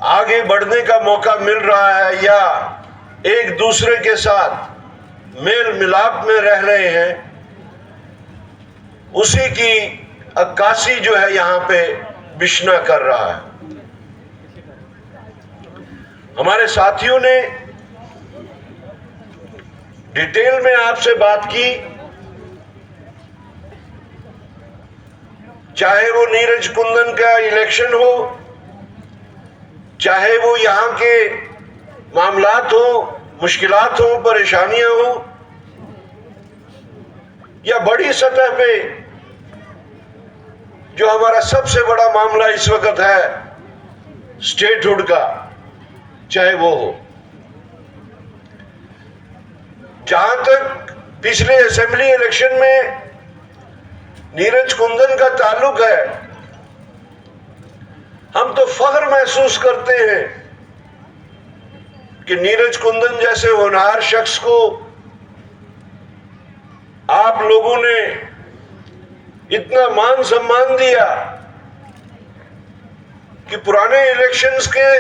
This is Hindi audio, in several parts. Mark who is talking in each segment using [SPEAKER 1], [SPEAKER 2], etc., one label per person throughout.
[SPEAKER 1] आगे बढ़ने का मौका मिल रहा है या एक दूसरे के साथ मेल मिलाप में रह रहे हैं, उसी की अक्कासी जो है यहां पे बिशना कर रहा है। हमारे साथियों ने डिटेल में आपसे बात की, चाहे वो नीरज कुंदन का इलेक्शन हो, चाहे वो यहां के मामलात हो, मुश्किलात हो, परेशानियां हो, या बड़ी सतह पे जो हमारा सबसे बड़ा मामला इस वक्त है स्टेटहुड का, चाहे वो हो। जहां तक पिछले असेंबली इलेक्शन में नीरज कुंदन का ताल्लुक है, हम तो फख्र महसूस करते हैं कि नीरज कुंदन जैसे होनहार शख्स को आप लोगों ने इतना मान सम्मान दिया कि पुराने इलेक्शंस के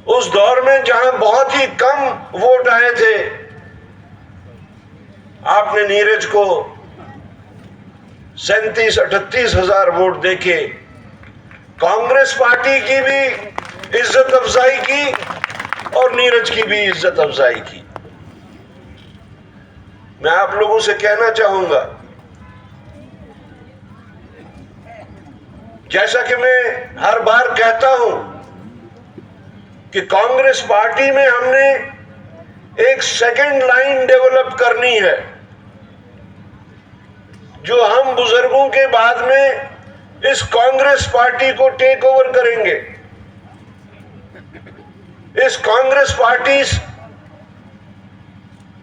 [SPEAKER 1] उस दौर में जहां बहुत ही कम वोट आए थे, आपने नीरज को 37-38 हजार वोट देके कांग्रेस पार्टी की भी इज्जत अफजाई की और नीरज की भी इज्जत अफजाई की। मैं आप लोगों से कहना चाहूंगा, जैसा कि मैं हर बार कहता हूं कि कांग्रेस पार्टी में हमने एक सेकंड लाइन डेवलप करनी है, जो हम बुजुर्गों के बाद में इस कांग्रेस पार्टी को टेक ओवर करेंगे। इस कांग्रेस पार्टी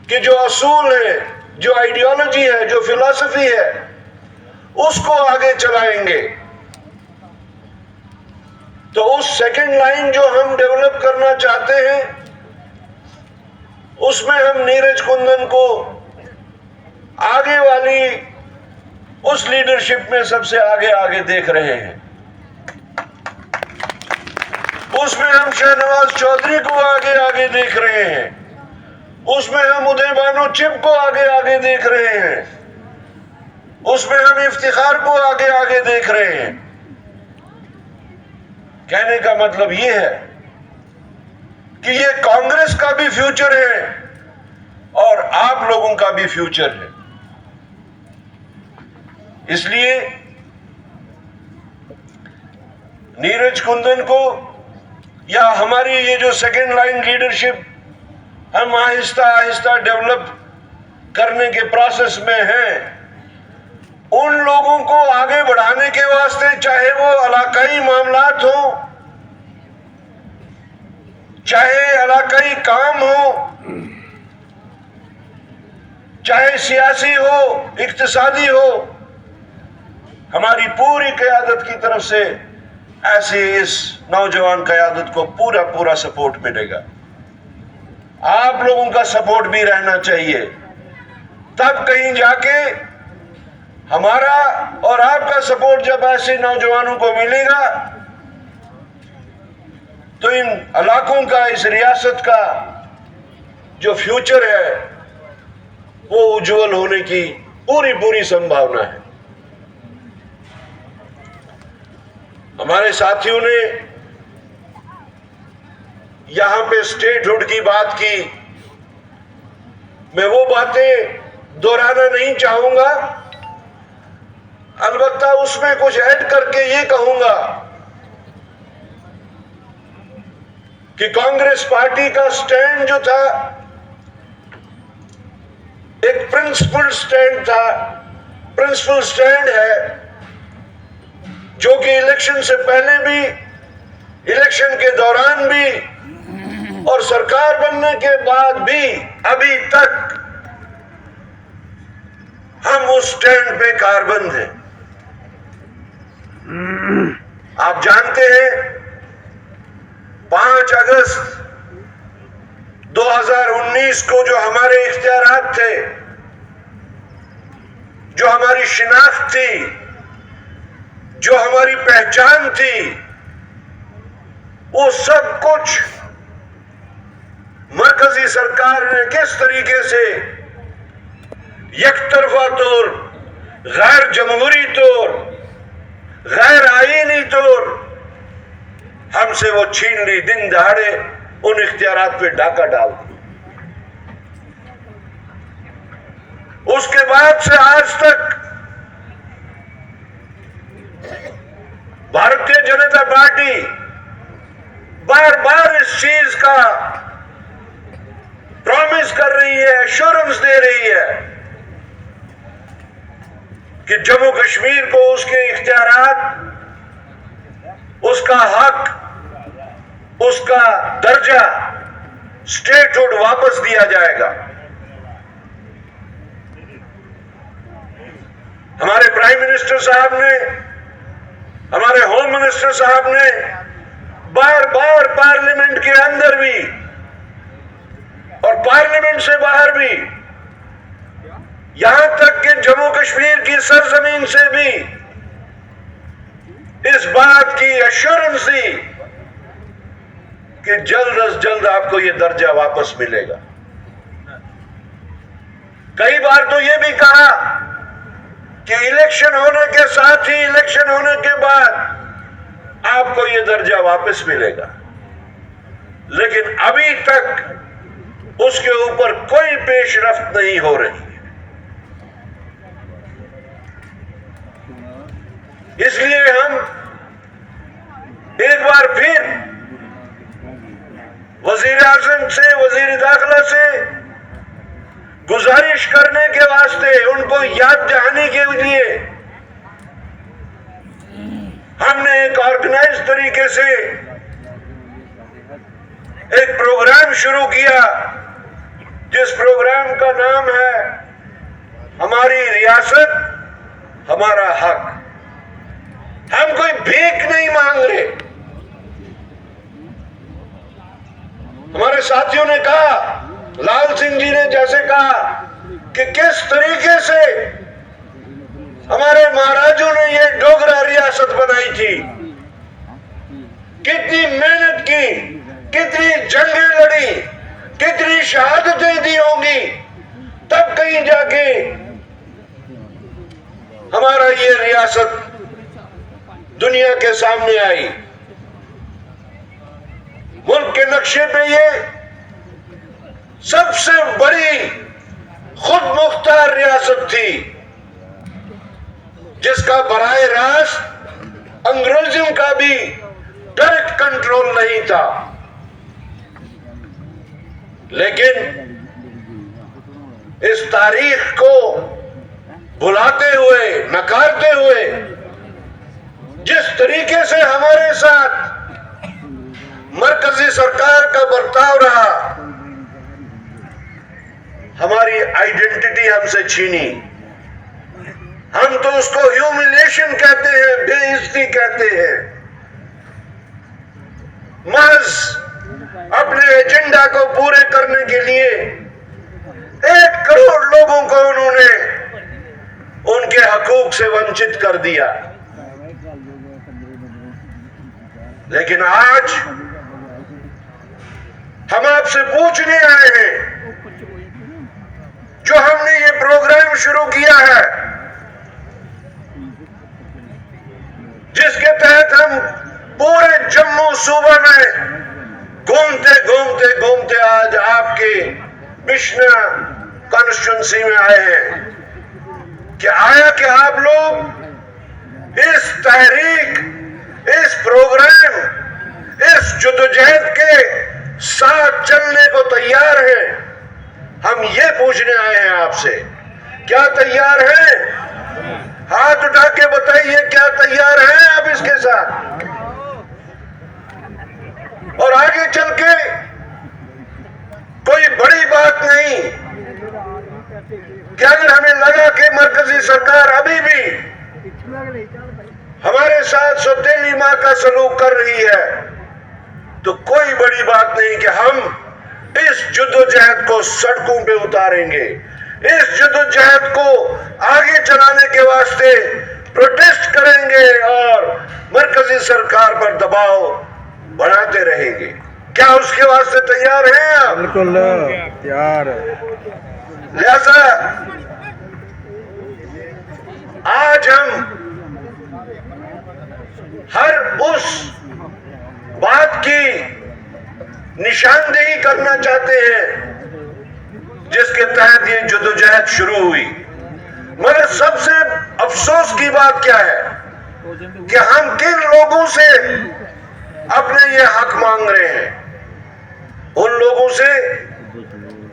[SPEAKER 1] के जो असूल है, जो आइडियोलॉजी है, जो फिलॉसफी है, उसको आगे चलाएंगे। तो उस सेकंड लाइन जो हम डेवलप करना चाहते हैं, उसमें हम नीरज कुंदन को आगे वाली उस लीडरशिप में सबसे आगे आगे देख रहे हैं। उसमें हम शहनवाज चौधरी को आगे आगे देख रहे हैं, उसमें हम उदय भानु चिप को आगे आगे देख रहे हैं, उसमें हम इफ्तिखार को आगे आगे देख रहे हैं। कहने का मतलब यह है कि ये कांग्रेस का भी फ्यूचर है और आप लोगों का भी फ्यूचर है। इसलिए नीरज कुंदन को या हमारी ये जो सेकेंड लाइन लीडरशिप हम आहिस्ता आहिस्ता डेवलप करने के प्रोसेस में हैं, उन लोगों को आगे बढ़ाने के वास्ते, चाहे वो इलाकाई मामलात हो, चाहे इलाकाई काम हो, चाहे सियासी हो, इक्तिसादी हो, हमारी पूरी क़यादत की तरफ से ऐसी इस नौजवान क़यादत को पूरा पूरा सपोर्ट मिलेगा। आप लोगों का सपोर्ट भी रहना चाहिए, तब कहीं जाके हमारा और आपका सपोर्ट जब ऐसे नौजवानों को मिलेगा, तो इन इलाकों का, इस रियासत का जो फ्यूचर है वो उज्जवल होने की पूरी पूरी संभावना है। हमारे साथियों ने यहां पे स्टेटहुड की बात की, मैं वो बातें दोहराना नहीं चाहूंगा, अलबत्ता उसमें कुछ ऐड करके ये कहूंगा कि कांग्रेस पार्टी का स्टैंड जो था, एक प्रिंसिपल स्टैंड था, प्रिंसिपल स्टैंड है, जो कि इलेक्शन से पहले भी, इलेक्शन के दौरान भी और सरकार बनने के बाद भी अभी तक हम उस स्टैंड पे कारबंद हैं। आप जानते हैं 5 अगस्त 2019 को जो हमारे इख्तियारात थे, जो हमारी शिनाख्त थी, जो हमारी पहचान थी, वो सब कुछ मरकजी सरकार ने किस तरीके से यकतरफा तौर, गैर जमहूरी तौर, गैर आईनी तौर हमसे वो छीन ली, दिन दहाड़े उन इख्तियारात पे डाका डाल दी। उसके बाद से आज तक भारतीय जनता पार्टी बार बार इस चीज का प्रॉमिस कर रही है, एश्योरेंस दे रही है कि जम्मू कश्मीर को उसके इख्तियारात, उसका हक, उसका दर्जा, स्टेटहुड वापस दिया जाएगा। हमारे प्राइम मिनिस्टर साहब ने, हमारे होम मिनिस्टर साहब ने बार बार पार्लियामेंट के अंदर भी और पार्लियामेंट से बाहर भी, यहां तक कि जम्मू कश्मीर की सरजमीन से भी इस बात की एश्योरेंस दी कि जल्द अज जल्द आपको यह दर्जा वापस मिलेगा। कई बार तो यह भी कहा कि इलेक्शन होने के साथ ही, इलेक्शन होने के बाद आपको यह दर्जा वापस मिलेगा, लेकिन अभी तक उसके ऊपर कोई पेशरफ्त नहीं हो रही है। इसलिए हम एक बार फिर वजीर आजम से, वजीर दाखिला से गुजारिश करने के वास्ते, उनको याद दहानी के लिए हमने एक ऑर्गेनाइज तरीके से एक प्रोग्राम शुरू किया, जिस प्रोग्राम का नाम है हमारी रियासत हमारा हक। हम कोई भीख नहीं मांग रहे। हमारे साथियों ने कहा, लाल सिंह जी ने जैसे कहा कि किस तरीके से हमारे महाराजों ने ये डोगरा रियासत बनाई थी, कितनी मेहनत की, कितनी जंगें लड़ी, कितनी शहादतें दी होंगी, तब कहीं जाके हमारा ये रियासत दुनिया के सामने आई। मुल्क के नक्शे पे ये सबसे बड़ी खुद मुख्तार रियासत थी, जिसका बराए रास्त अंग्रेजों का भी डायरेक्ट कंट्रोल नहीं था। लेकिन इस तारीख को भुलाते हुए, नकारते हुए, जिस तरीके से हमारे साथ मरकजी सरकार का बर्ताव रहा, हमारी आइडेंटिटी हमसे छीनी। हम तो उसको ह्यूमिलिएशन कहते हैं, बेइज्जती कहते हैं। महज अपने एजेंडा को पूरे करने के लिए 1 करोड़ लोगों को उन्होंने उनके हकूक से वंचित कर दिया। लेकिन आज हम आपसे पूछने आए हैं, जो हमने ये प्रोग्राम शुरू किया है, जिसके तहत हम पूरे जम्मू सूबा में घूमते घूमते घूमते आज आपके बिश्ना कॉन्स्टिट्यूंसी में आए हैं, कि आया कि आप लोग इस तहरीक, इस प्रोग्राम, इस जद्दोजहद के साथ चलने को तैयार हैं। हम ये पूछने आए हैं आपसे, क्या तैयार हैं? हाथ उठा के बताइए, क्या तैयार हैं आप इसके साथ? और आगे चल के कोई बड़ी बात नहीं कि अगर हमें लगा कि मरकजी सरकार अभी भी हमारे साथ सौतेली मां का सलूक कर रही है, तो कोई बड़ी बात नहीं कि हम इस जद्दोजहद को सड़कों पे उतारेंगे। इस जद्दोजहद को आगे चलाने के वास्ते प्रोटेस्ट करेंगे और मरकजी सरकार पर दबाव बनाते रहेंगे। क्या उसके वास्ते तैयार हैं आप?
[SPEAKER 2] बिल्कुल तैयार है।
[SPEAKER 1] लिहाजा आज हम हर उस बात की निशानदेही करना चाहते हैं जिसके तहत ये जद्दोजहद शुरू हुई। मगर सबसे अफसोस की बात क्या है कि हम किन लोगों से अपने ये हक मांग रहे हैं? उन लोगों से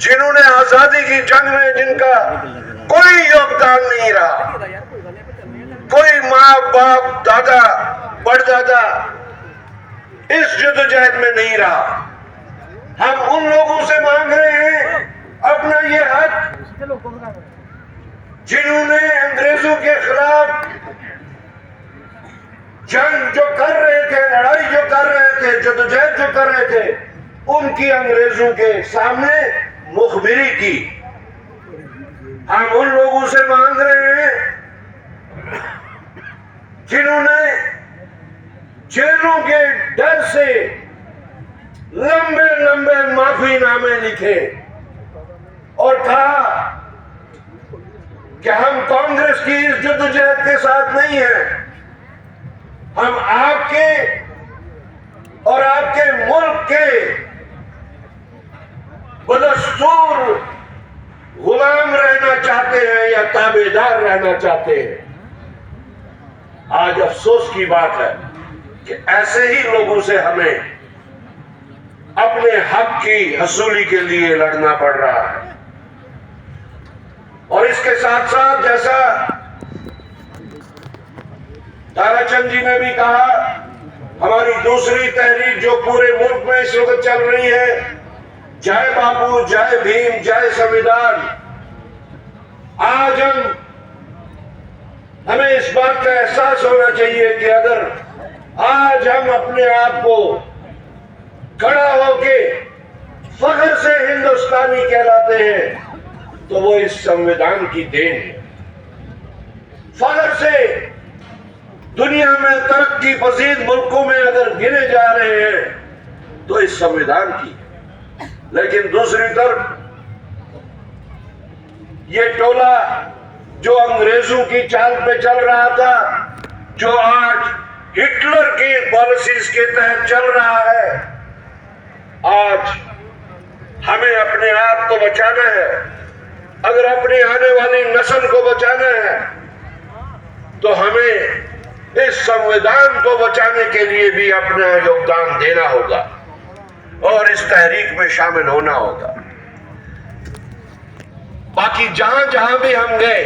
[SPEAKER 1] जिन्होंने आजादी की जंग में जिनका कोई योगदान नहीं रहा, कोई माँ बाप दादा परदादा इस जद्दोजहद में नहीं रहा। हम उन लोगों से मांग रहे हैं अपना ये हक जिन्होंने अंग्रेजों के खिलाफ जंग जो कर रहे थे, लड़ाई जो कर रहे थे, जद्दोजहद जो कर रहे थे, उनकी अंग्रेजों के सामने मुखबिरी की। हम उन लोगों से मांग रहे हैं जिन्होंने जेलों के डर से लंबे लंबे माफीनामे लिखे और कहा कि हम कांग्रेस की इस जद्दोजहद के साथ नहीं हैं, हम आपके और आपके मुल्क के बदस्तूर गुलाम रहना चाहते हैं या ताबेदार रहना चाहते हैं। आज अफसोस की बात है कि ऐसे ही लोगों से हमें अपने हक की हसूली के लिए लड़ना पड़ रहा है। और इसके साथ साथ जैसा ताराचंद जी ने भी कहा, हमारी दूसरी तहरीक जो पूरे मुल्क में इस वक्त चल रही है, जय बापू, जय भीम, जय संविधान, आज हमें इस बात का एहसास होना चाहिए कि अगर आज हम अपने आप को खड़ा होके फख्र से हिंदुस्तानी कहलाते हैं तो वो इस संविधान की देन है। फख्र से दुनिया में तरक्की पजीद मुल्कों में अगर गिने जा रहे हैं तो इस संविधान की। लेकिन दूसरी तरफ ये टोला जो अंग्रेजों की चाल पे चल रहा था, जो आज हिटलर की पॉलिसीज के तहत चल रहा है, आज हमें अपने आप को बचाना है। अगर अपनी आने वाली नस्ल को बचाना है तो हमें इस संविधान को बचाने के लिए भी अपना योगदान देना होगा और इस तहरीक में शामिल होना होगा। बाकी जहां जहां भी हम गए